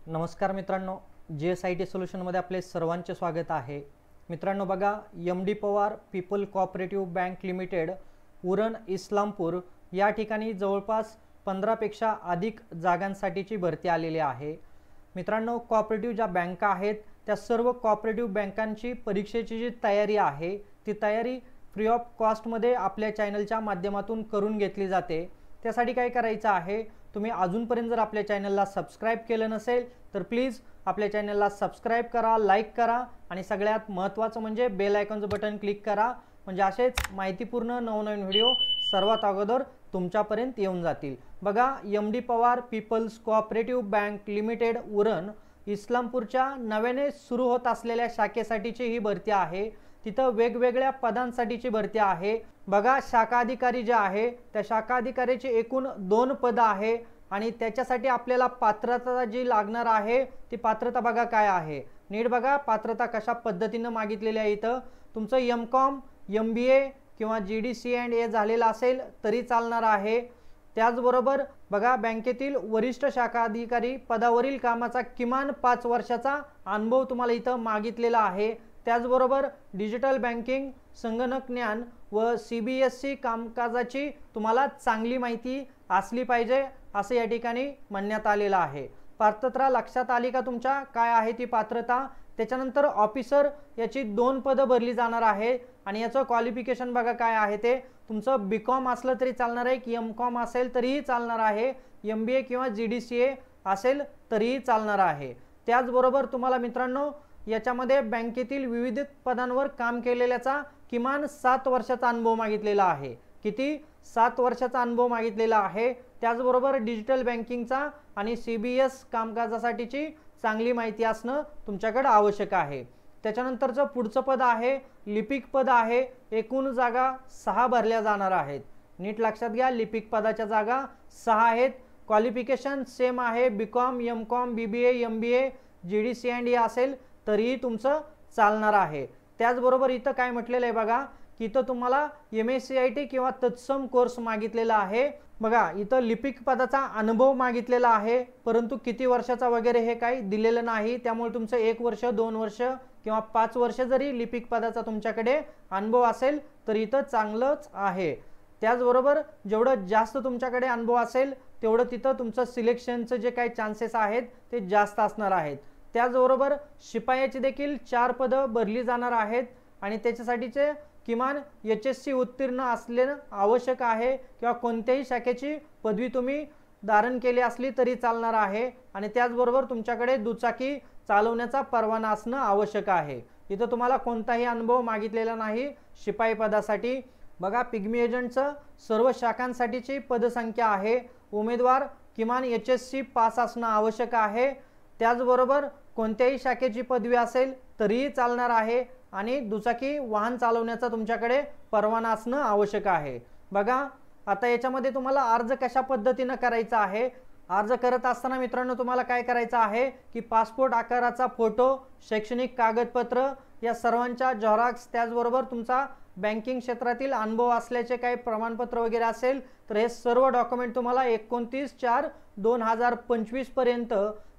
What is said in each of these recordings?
नमस्कार मित्रांनो, GSIT सोल्युशनमध्ये आपले सर्वांचे स्वागत आहे। मित्रांनो बघा, MD Pawar people cooperative bank limited Uran Islampur या ठिकाणी जवळपास 15 पेक्षा अधिक जागांसाठीची भरती आलेली आहे। मित्रांनो, कोऑपरेटिव्ह ज्या बँका आहेत त्या सर्व कोऑपरेटिव्ह बँकांची परीक्षेची जी तयारी आहे ती तयारी फ्री ऑफ कॉस्ट मध्ये आपल्या चॅनलच्या माध्यमातून करून घेतली जाते। त्यासाठी काय करायचं आहे, तुम्ही अजूनपर्यंत जर आपल्या चॅनलला सबस्क्राइब केलं नसेल तर प्लीज आपल्या चॅनलला सबस्क्राइब करा, लाईक करा आणि सगळ्यात महत्त्वाचं म्हणजे बेल आयकॉनचं बटन क्लिक करा, म्हणजे असेच माहितीपूर्ण नवनवीन व्हिडिओ सर्वात अगोदर तुमच्यापर्यंत येऊन जातील। बघा, MD Pawar people's cooperative bank limited Uran इस्लामपूरच्या नव्याने सुरू होत असलेल्या शाखेसाठीची ही भरती आहे। तिथं वेगवेगळ्या पदांसाठीची भरती आहे। बघा, शाखा अधिकारी जे आहे त्या शाखा अधिकाऱ्याची एकूण 2 पद आहे आणि त्याच्यासाठी आपल्याला पात्रता जी लागणार आहे ती पात्रता बघा काय आहे। नीट बघा, पात्रता कशा पद्धतीने मागितलेली आहे। इथं तुमचं MCOM, MBA किंवा GD&CA झालेला असेल तरी चालणार आहे। त्याचबरोबर बघा, बँकेतील वरिष्ठ शाखा अधिकारी पदावरील कामाचा किमान 5 वर्षाचा अनुभव तुम्हाला इथं मागितलेला आहे। त्याचबरोबर डिजिटल बँकिंग, संगणक ज्ञान व CBSE कामकाजाची तुम्हाला चांगली माहिती असली पाहिजे असं या ठिकाणी म्हणण्यात आलेलं आहे। पात्रता लक्षात आली का तुमच्या, काय आहे ती पात्रता? त्याच्यानंतर ऑफिसर याची 2 पदं भरली जाणार आहे आणि याचं क्वालिफिकेशन बघा काय आहे ते। तुमचं BCom असलं तरी चालणार आहे की MCOM असेल तरीही चालणार आहे, MBA किंवा GD&CA असेल तरीही चालणार आहे। त्याचबरोबर तुम्हाला मित्रांनो याच्यामध्ये बँकेतील विविध पदांवर काम केलेल्याचा किमान 7 वर्षाचा अनुभव मागितलेला आहे। किती? 7 वर्षाचा अनुभव मागितलेला आहे। त्याचबरोबर डिजिटल बँकिंगचा आणि CBS कामकाजासाठीची चांगली माहिती असणं तुमच्याकडे आवश्यक आहे। त्याच्यानंतरचं पुढचं पद आहे लिपिक पद आहे। एकूण जागा 6 भरल्या जाणार आहेत। नीट लक्षात घ्या, लिपिक पदाच्या जागा 6 आहेत। क्वालिफिकेशन सेम आहे, BCom, MCom, BBA, MBA, GD&CA असेल तरीही तुमचं चालणार आहे। त्याचबरोबर इथं काय म्हटलेलं आहे बघा, की इथं तुम्हाला MSCIT किंवा तत्सम कोर्स मागितलेला आहे। बघा, इथं लिपिक पदाचा अनुभव मागितलेला आहे, परंतु किती वर्षाचा वगैरे हे काही दिलेलं नाही। त्यामुळे तुमचं 1 वर्ष, 2 वर्ष किंवा 5 वर्ष जरी लिपिक पदाचा तुमच्याकडे अनुभव असेल तर इथं चांगलंच आहे। त्याचबरोबर जेवढं जास्त तुमच्याकडे अनुभव असेल तेवढं तिथं तुमचं सिलेक्शनचं जे काही चान्सेस आहेत ते जास्त असणार आहेत। त्याचबरोबर शिपायाची देखील 4 पदं भरली जाणार आहेत आणि त्याच्यासाठीचे किमान HSC उत्तीर्ण असणे आवश्यक आहे किंवा कोणत्याही शाखेची पदवी तुम्ही धारण केली असली तरी चालणार आहे आणि त्याचबरोबर तुमच्याकडे दुचाकी चालवण्याचा परवाना असणं आवश्यक आहे। इथं तुम्हाला कोणताही अनुभव मागितलेला नाही शिपाई पदासाठी। बघा, पिग्मी एजंटचं सर्व शाखांसाठीची पदसंख्या आहे। उमेदवार किमान HSC पास असणं आवश्यक आहे। त्याचबरोबर कोणत्याही शाखेची पदवी असेल तरीही चालणार आहे आणि दुचाकी वाहन चालवण्याचा तुमच्याकडे परवाना असणं आवश्यक आहे। बघा, आता याच्यामध्ये तुम्हाला अर्ज कशा पद्धतीने करायचा आहे। अर्ज करत असताना मित्रांनो तुम्हाला काय करायचं आहे की पासपोर्ट आकाराचा फोटो, शैक्षणिक कागदपत्र या सर्वांच्या झेरॉक्स, त्याचबरोबर तुमचा बँकिंग क्षेत्रातील अनुभव असल्याचे काही प्रमाणपत्र वगैरे असेल तर हे सर्व डॉक्युमेंट तुम्हाला 29/4/2025 पर्यंत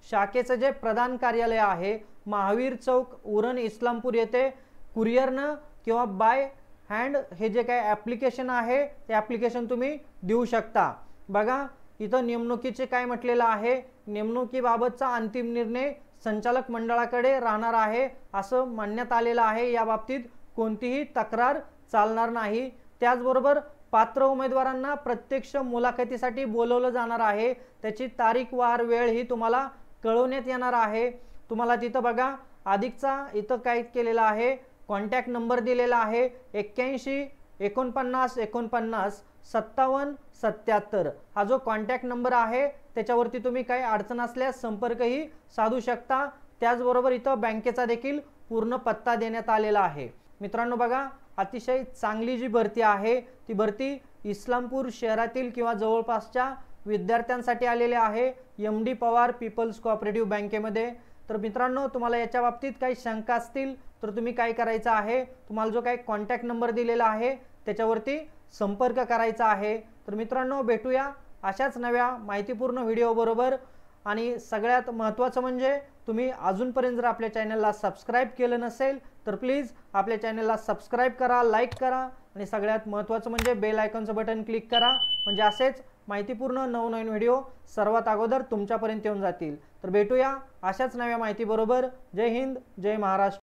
शाखेचं जे प्रधान कार्यालय आहे महावीर चौक उरण इस्लामपूर येथे कुरिअरनं किंवा बाय हँड हे जे काही ॲप्लिकेशन आहे ते ॲप्लिकेशन तुम्ही देऊ शकता। बघा, इथं नेमणुकीचे काय म्हटलेलं आहे, नेमणुकीबाबतचा अंतिम निर्णय संचालक मंडळाकडे राहणार आहे असं म्हणण्यात आलेलं आहे। या बाबतीत कोणतीही तक्रार चालणार नाही। त्याचबरोबर पात्र उमेदवारांना प्रत्यक्ष मुलाखतीसाठी बोलवलं जाणार आहे। त्याची तारीख, वार, वेळ ही तुम्हाला कळवण्यात येणार आहे। तुम्हाला तिथं बघा अधिकचा इथं काय केलेला आहे, कॉन्टॅक्ट नंबर दिलेला आहे 81 49 49 57 77। हा जो कॉन्टॅक्ट नंबर आहे त्याच्यावरती तुम्ही काही अडचण असल्यास संपर्कही साधू शकता। त्याचबरोबर इथं बँकेचा देखील पूर्ण पत्ता देण्यात आलेला आहे। मित्रांनो बघा, अतिशय चांगली जी भरती आहे ती भरती इस्लामपूर शहरातील किंवा जवळपासच्या विद्यार्थ्यांसाठी आलेले आहे MD पवार पीपल्स कोऑपरेटिव्ह बँकेमध्ये। तर मित्रांनो तुम्हाला याच्या बाबतीत काही शंका असतील तर तुम्ही काय करायचं आहे, तुम्हाला जो काही कॉन्टॅक्ट नंबर दिलेला आहे त्याच्यावरती संपर्क करायचा आहे। तर मित्रांनो भेटूया अशाच नव्या माहितीपूर्ण व्हिडिओ बरोबर। आणि सगळ्यात महत्त्वाचं म्हणजे तुम्ही अजूनपर्यंत जर आपल्या चॅनलला सबस्क्राईब केलं नसेल तर प्लीज आपल्या चॅनलला सबस्क्राईब करा, लाईक करा आणि सगळ्यात महत्त्वाचं म्हणजे बेल आयकॉनचं बटन क्लिक करा, म्हणजे असेच माहितीपूर्ण नवनवीन व्हिडिओ सर्वात अगोदर तुमच्यापर्यंत येऊन जातील। तर भेटूया अशाच नव्या माहितीबरोबर। जय हिंद, जय महाराष्ट्र।